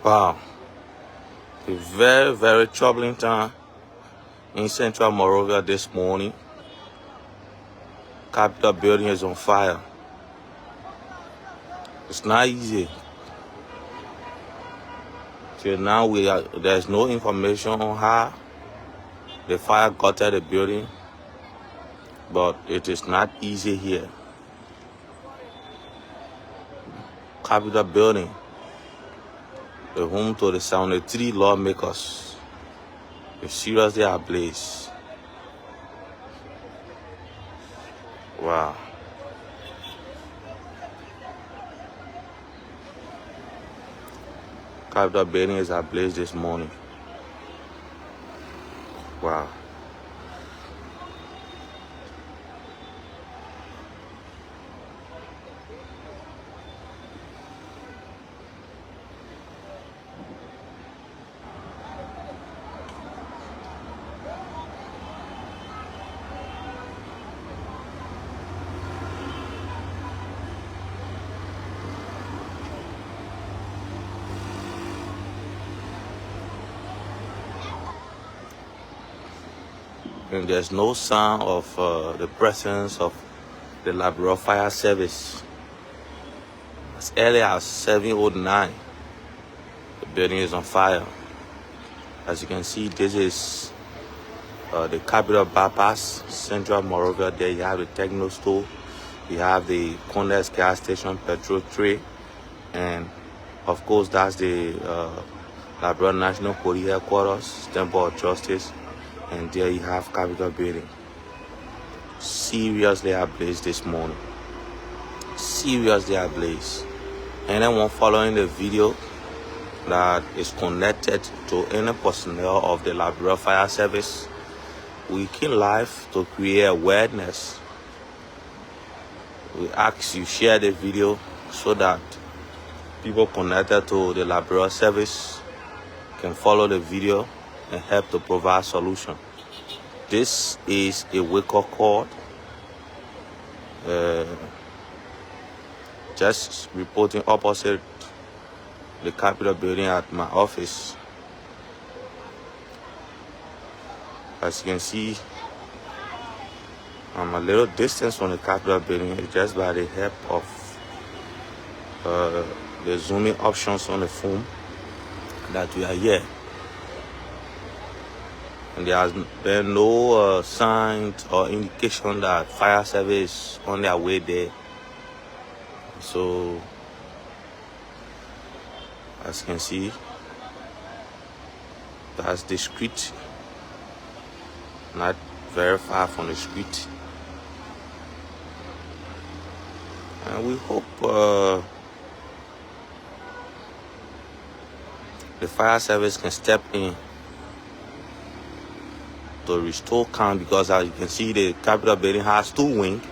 Wow, a very, very troubling time in central Monrovia this morning. Capitol building is on fire. It's not easy. Till now, there's no information on how the fire got at the building, but it is not easy here. Capitol building, the home to the 73 lawmakers, is seriously ablaze. Wow. Capitol building is ablaze this morning. Wow. And there's no sign of the presence of the Liberia fire service. As early as 7:09, the building is on fire. As you can see, this is the Capitol bypass, central Monrovia. There you have the Techno store, you have the Condes gas station, petrol tray, and of course that's the Liberia National Police Headquarters, Temple of Justice. And there you have Capitol building. Seriously ablaze this morning. Seriously ablaze. Anyone following the video that is connected to any personnel of the Liberia Fire Service, we came live to create awareness. We ask you share the video so that people connected to the Liberia Service can follow the video and help to provide solution. This is a wake-up call. Just reporting opposite the Capitol building at my office. As you can see, I'm a little distance from the Capitol building. It's just by the help of the zooming options on the phone that we are here. And there has been no signs or indication that fire service on their way there. So, as you can see, that's the street, not very far from the street. And we hope the fire service can step in to restore calm, because as you can see, the Capitol building has two wings,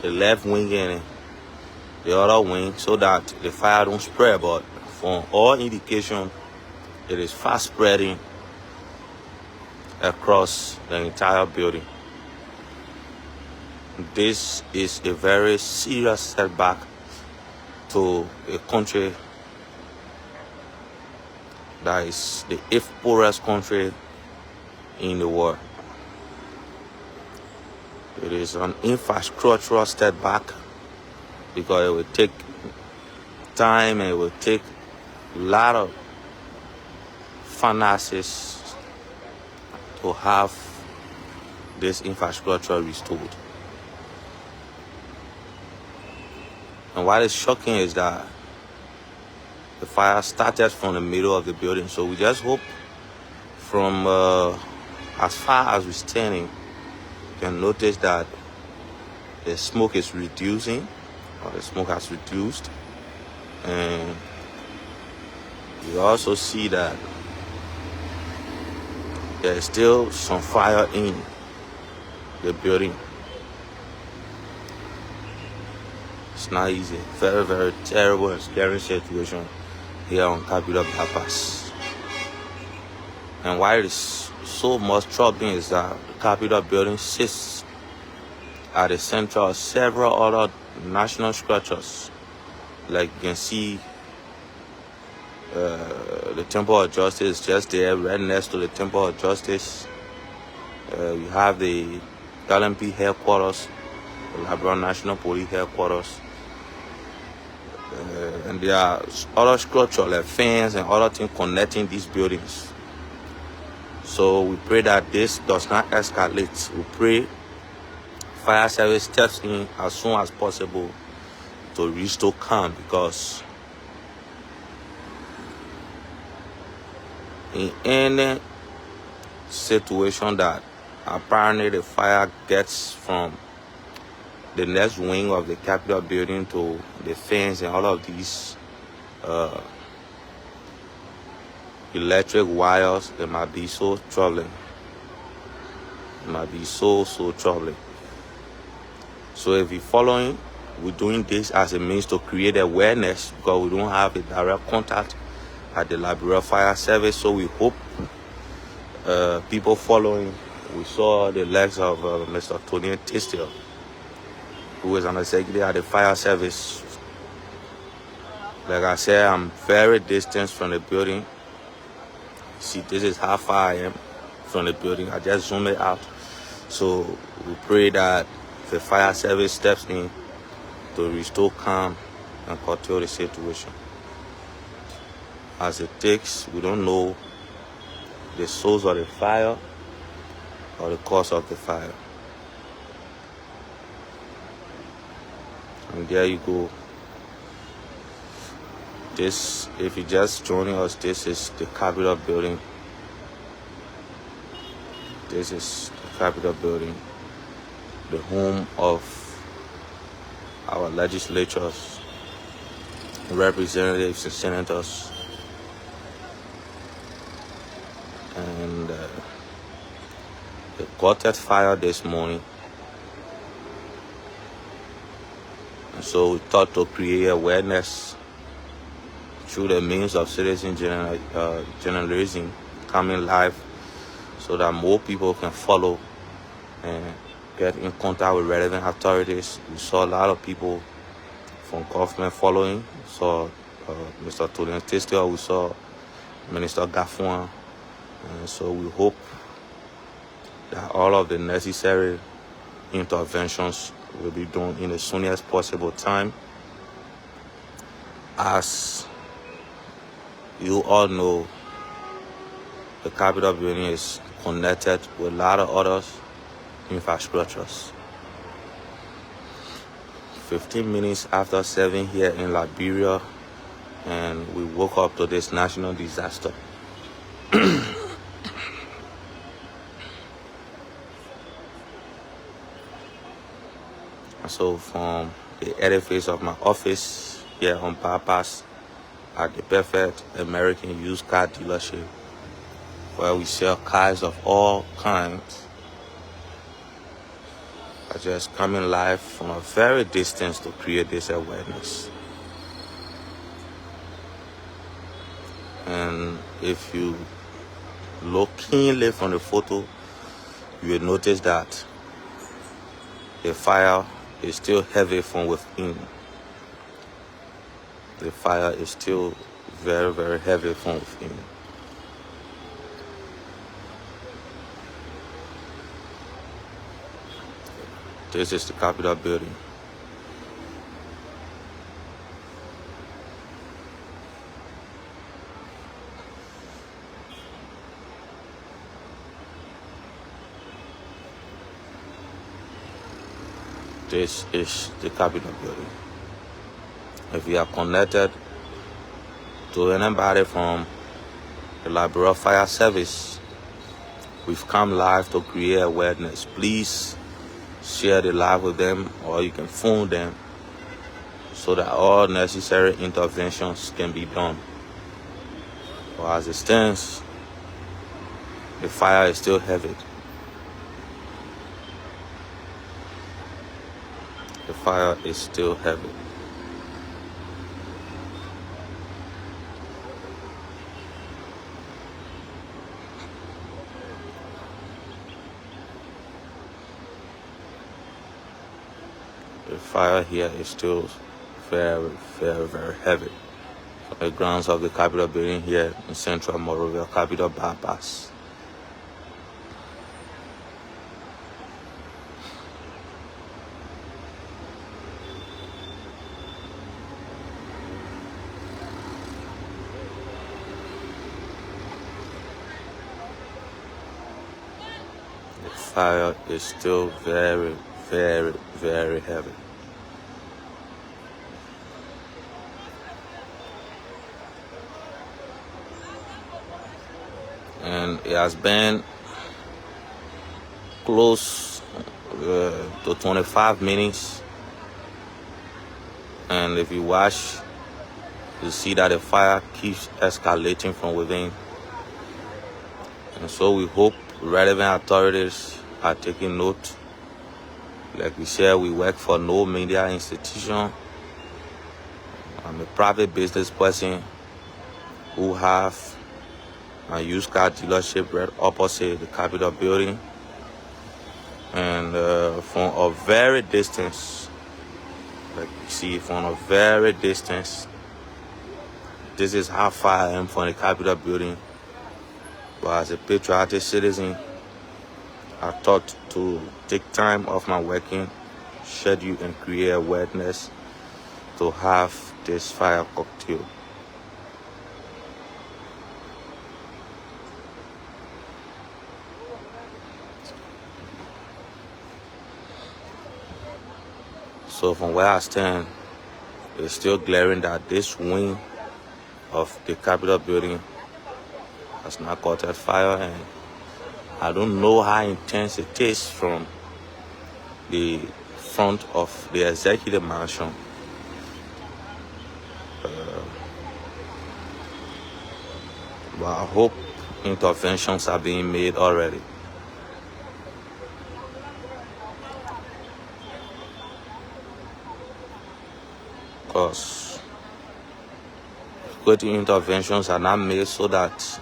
the left wing and the other wing, so that the fire don't spread. But from all indication, it is fast spreading across the entire building. This is a very serious setback to a country that is the 8th poorest country in the world. It is an infrastructural setback because it will take time and it will take a lot of finances to have this infrastructure restored. And what is shocking is that the fire started from the middle of the building. So we just hope from as far as we're standing, you can notice that the smoke is reducing, or the smoke has reduced. And you also see that there's still some fire in the building. It's not easy. Very, very terrible and scary situation here on Capitol bypass. And why it is so much troubling is that the Capitol building sits at the center of several other national structures. Like you can see The Temple of Justice is just there, right next to the Temple of Justice. We have the LMP headquarters, the Liberia National Police headquarters. And there are other structures like fence and other things connecting these buildings. So we pray that this does not escalate. We pray fire service steps in as soon as possible to restore calm, because in any situation that apparently the fire gets from the next wing of the Capitol building to the fence and all of these electric wires, it might be so troubling. It might be so troubling. So if you're following, we're doing this as a means to create awareness, because we don't have a direct contact at the Liberia Fire Service. So we hope people following. We saw the legs of Mr. Tony Tistel, who is an executive at the fire service. Like I said, I'm very distant from the building. See, this is how far I am from the building. I just zoomed it out. So we pray that the fire service steps in to restore calm and control the situation. As it takes, we don't know the source of the fire or the cause of the fire. And there you go. This, if you're just joining us, this is the Capitol building. This is the Capitol building, the home of our legislators, representatives and senators. And it caught fire this morning. And so we thought to create awareness through the means of citizen journalism coming live, so that more people can follow and get in contact with relevant authorities. We saw a lot of people from government following. We saw Mr. Tony Tistel, we saw Minister Gafuan. And so we hope that all of the necessary interventions will be done in the soonest possible time. As you all know, the Capitol building is connected with a lot of other infrastructures. 15 minutes after 7 here in Liberia, and we woke up to this national disaster. So from the edifice of my office here on Bypass at the Perfect American Used Car Dealership, where we sell cars of all kinds, are just coming live from a very distance to create this awareness. And if you look keenly from the photo, you will notice that the fire is still heavy from within. The fire is still very, very heavy from within. This is the Capitol building. This is the Capitol building. If you are connected to anybody from the Liberia Fire Service, we've come live to create awareness. Please share the live with them, or you can phone them, so that all necessary interventions can be done. But as it stands, the fire is still heavy. The fire is still heavy. The fire here is still very, very, very heavy. on the grounds of the Capitol building here in central Monrovia, Capitol bypass. The fire is still very, very, very heavy. And it has been close to 25 minutes. And if you watch, you see that the fire keeps escalating from within. And so we hope relevant authorities are taking note. Like we said, we work for no media institution. I'm a private business person who have a used car dealership right opposite the Capitol building. And from a very distance, like you see, from a very distance, this is how far I am from the Capitol building. But as a patriotic citizen, I thought to take time off my working schedule and create awareness to have this fire cocktail. So from where I stand, it's still glaring that this wing of the Capitol building has not caught a fire, and I don't know how intense it is from the front of the executive mansion. But I hope interventions are being made already. Because quick interventions are not made so that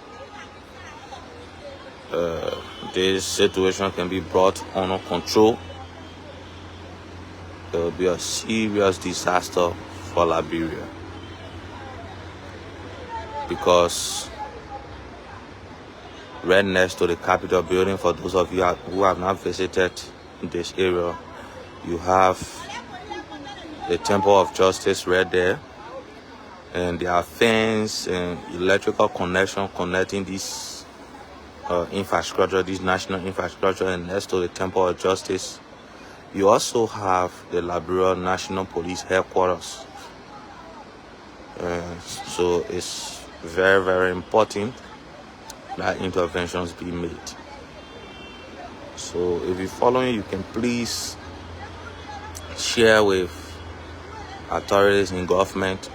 this situation can be brought under control, there will be a serious disaster for Liberia. Because right next to the Capitol building, for those of you who have not visited this area, you have the Temple of Justice right there, and there are fence and electrical connection connecting this infrastructure, this national infrastructure, and next to the Temple of Justice, you also have the Liberia National Police Headquarters. So it's very, very important that interventions be made. So if you're following, you can please share with authorities in government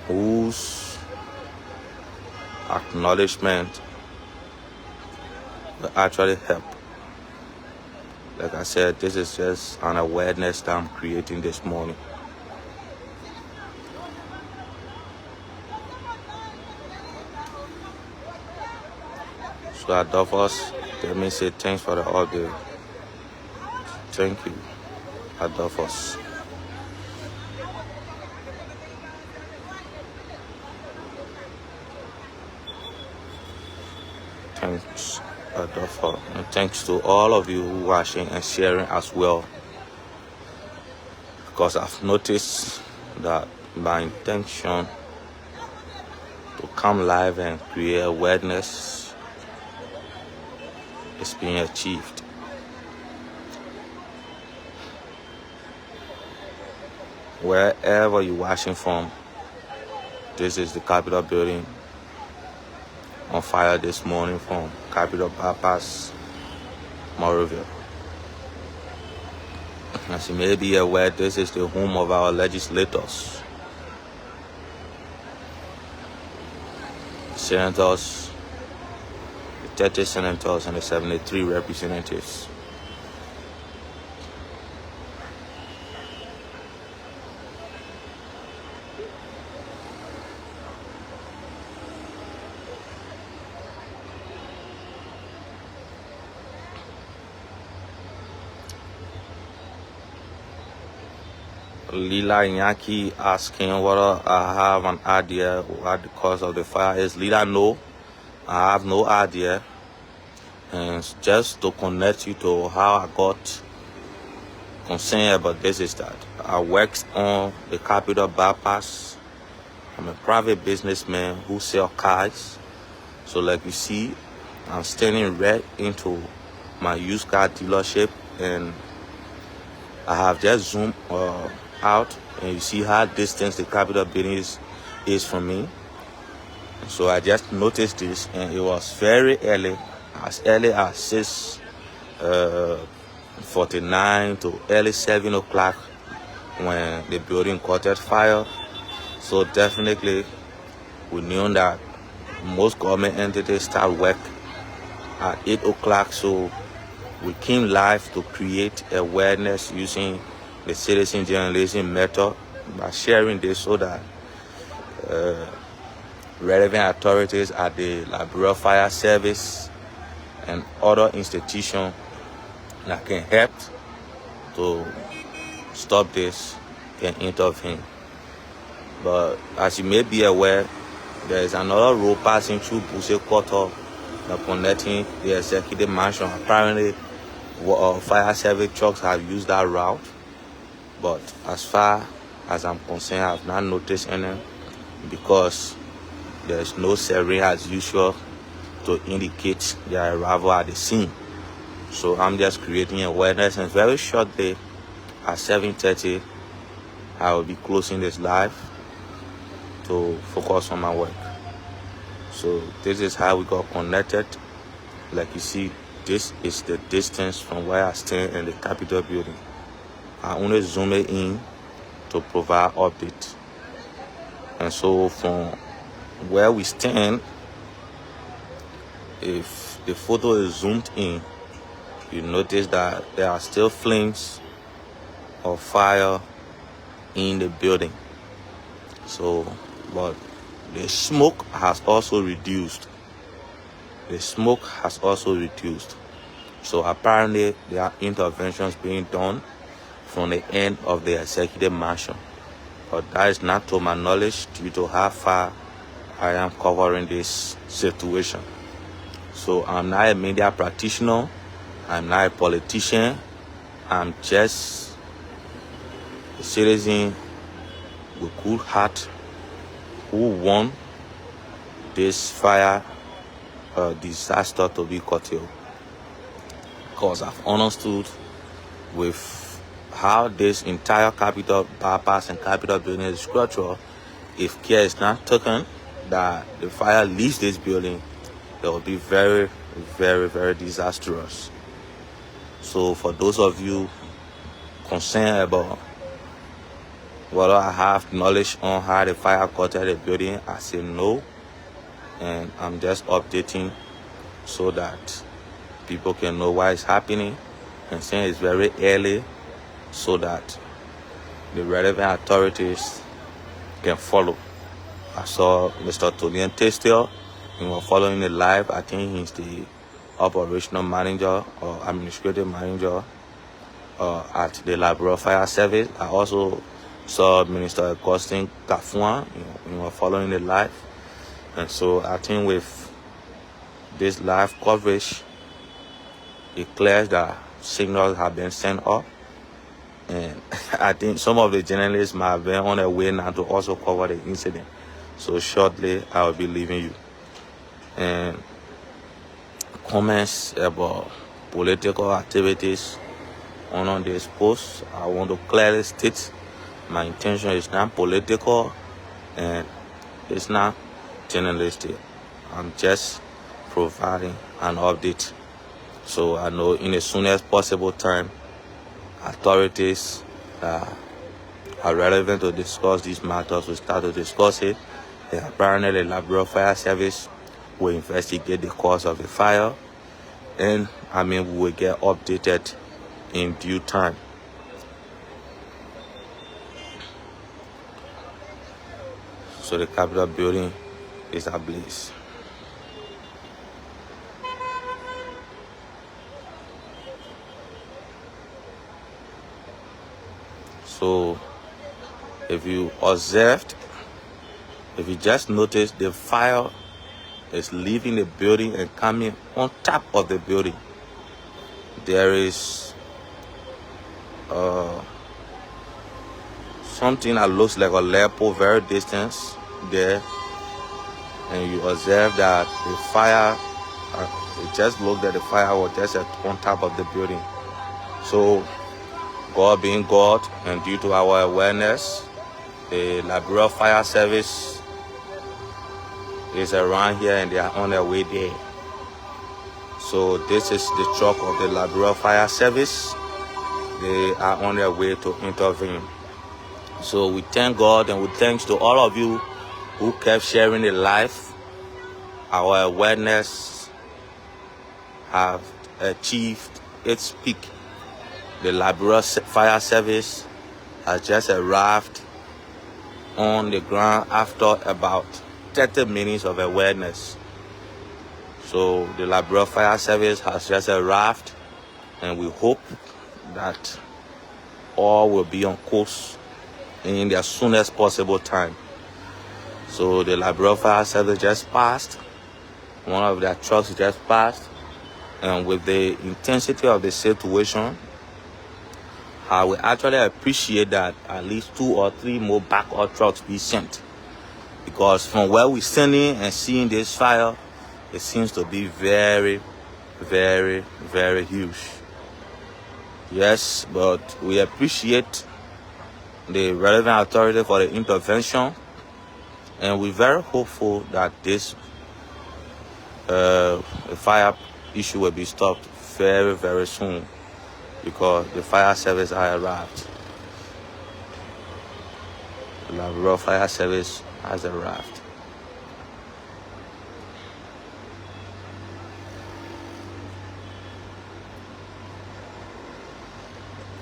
whose acknowledgement will actually help. Like I said, this is just an awareness that I'm creating this morning. So Adolphus, let me say thanks for the update. Thank you, Adolphus. Thanks, Adolphus. And thanks to all of you who are watching and sharing as well. Because I've noticed that my intention to come live and create awareness is being achieved. Wherever you're watching from, this is the Capitol building on fire this morning from Capitol bypass, Monrovia. As you may be aware, this is the home of our legislators, senators, the 30 senators and the 73 representatives. Lila Yankee asking whether I have an idea what the cause of the fire is. Lila, no, I have no idea. And just to connect you to how I got concerned about this is that I worked on the Capitol bypass. I'm a private businessman who sells cars. So like you see, I'm standing right into my used car dealership, and I have just zoomed out, and you see how distant the Capitol building is from me. So I just noticed this, and it was very early as 6:49 to early 7 o'clock when the building caught fire. So definitely we knew that most government entities start work at 8 o'clock. So we came live to create awareness using the citizen journalism method by sharing this so that relevant authorities at the Liberia Fire Service and other institutions that can help to stop this can intervene. But as you may be aware, there is another road passing through Buse Quarter connecting the executive mansion. Apparently, fire service trucks have used that route, but as far as I'm concerned, I have not noticed any because there's no siren as usual to indicate their arrival at the scene. So I'm just creating awareness, and very shortly at 7:30 I will be closing this live to focus on my work. So this is how we got connected. Like you see, this is the distance from where I stand in the Capitol building. I only zoom it in to provide update. And so from where we stand, if the photo is zoomed in, you notice that there are still flames of fire in the building. So, but the smoke has also reduced. The smoke has also reduced. So apparently there are interventions being done from the end of the executive mansion. But that is not to my knowledge due to how far I am covering this situation. So I'm not a media practitioner. I'm not a politician. I'm just a citizen with good heart who want this fire disaster to be curtailed. Because I've understood with how this entire Capitol bypass and Capitol building is structured, if care is not taken, that the fire leaves this building, it will be very, very, very disastrous. So for those of you concerned about whether I have knowledge on how the fire caught the building, I say no, and I'm just updating so that people can know why it's happening, and saying it's very early so that the relevant authorities can follow. I saw Mr. Tolian Testel, he was following the live. I think he's the operational manager or administrative manager at the Liberia Fire Service. I also saw Minister Augustine Kafuan, he was following the live. And so I think with this live coverage, it clears that signals have been sent up. And I think some of the journalists might have been on their way now to also cover the incident. So shortly, I will be leaving you. And comments about political activities on this post, I want to clearly state my intention is not political and it's not journalistic. I'm just providing an update. So I know in the soonest possible time, authorities that are relevant to discuss these matters will start to discuss it. And apparently the Liberia Fire Service will investigate the cause of the fire, and we will get updated in due time. So the Capitol building is ablaze. So If you observed, if you just noticed, the fire is leaving the building and coming on top of the building. There is something that looks like a lead pole very distant there, and you observe that the fire, it just looked that the fire was just on top of the building. So God being God, and due to our awareness, the Liberia Fire Service is around here and they are on their way there. So this is the truck of the Liberia Fire Service. They are on their way to intervene. So we thank God, and we thanks to all of you who kept sharing the life. Our awareness have achieved its peak. The Liberia Fire Service has just arrived on the ground after about 30 minutes of awareness. So the Liberia Fire Service has just arrived, and we hope that all will be on course in the soonest possible time. So the Liberia Fire Service just passed. One of their trucks just passed, and with the intensity of the situation, I will actually appreciate that at least 2 or 3 more backup trucks be sent, because from where we're standing and seeing this fire, it seems to be very, very, very huge. Yes, but we appreciate the relevant authority for the intervention, and we're very hopeful that this fire issue will be stopped very, very soon, because the fire service has arrived. The Liberia Fire Service has arrived.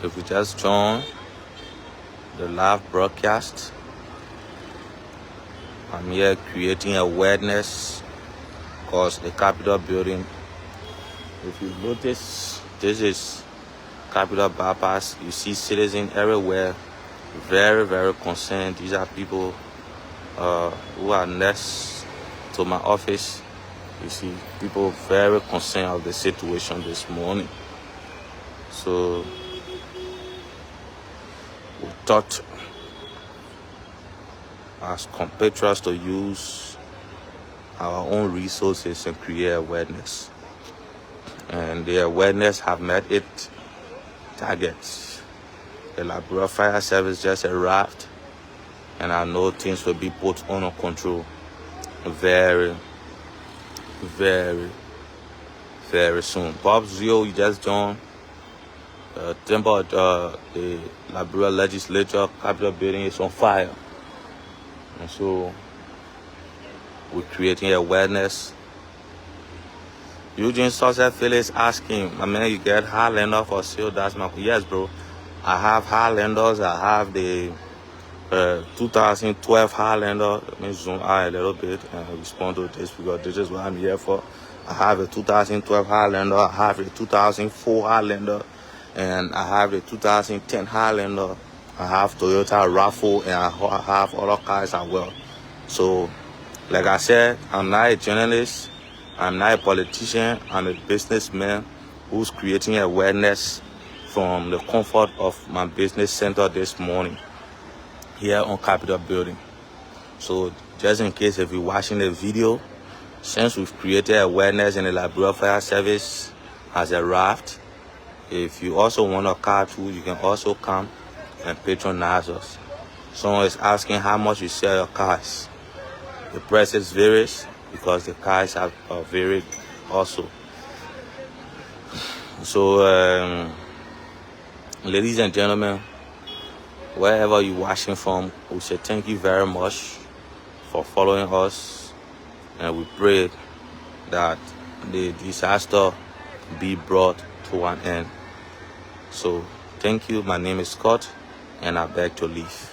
If we just join the live broadcast, I'm here creating awareness, because the Capitol building, if you notice, this is Capitol bypass. You see citizens everywhere, very, very concerned. These are people who are next to my office. You see people very concerned of the situation this morning. So we thought as compatriots to use our own resources and create awareness. And the awareness have met its targets. The Liberia Fire Service just arrived, and I know things will be put under control very, very, very soon. Bob Zio, you just joined. The Liberia Legislature Capitol building is on fire, and so we're creating awareness. Eugene Sussex Phillips asking, I mean, you get Highlander for sale? That's my, yes, bro. I have Highlanders. I have the 2012 Highlander. Let me zoom out a little bit and respond to this, because this is what I'm here for. I have a 2012 Highlander. I have a 2004 Highlander, and I have a 2010 Highlander. I have Toyota RAV4, and I have other cars as well. So, like I said, I'm not a journalist. I'm not a politician. I'm a businessman who's creating awareness from the comfort of my business center this morning here on Capitol Building. So just in case if you're watching the video, since we've created awareness and the Liberia Fire Service has arrived, if you also want a car too, you can also come and patronize us. Someone is asking how much you sell your cars. The prices varies, because the cars have varied also. So, ladies and gentlemen, wherever you're watching from, we say thank you very much for following us, and we pray that the disaster be brought to an end. So, thank you. My name is Scott, and I beg to leave.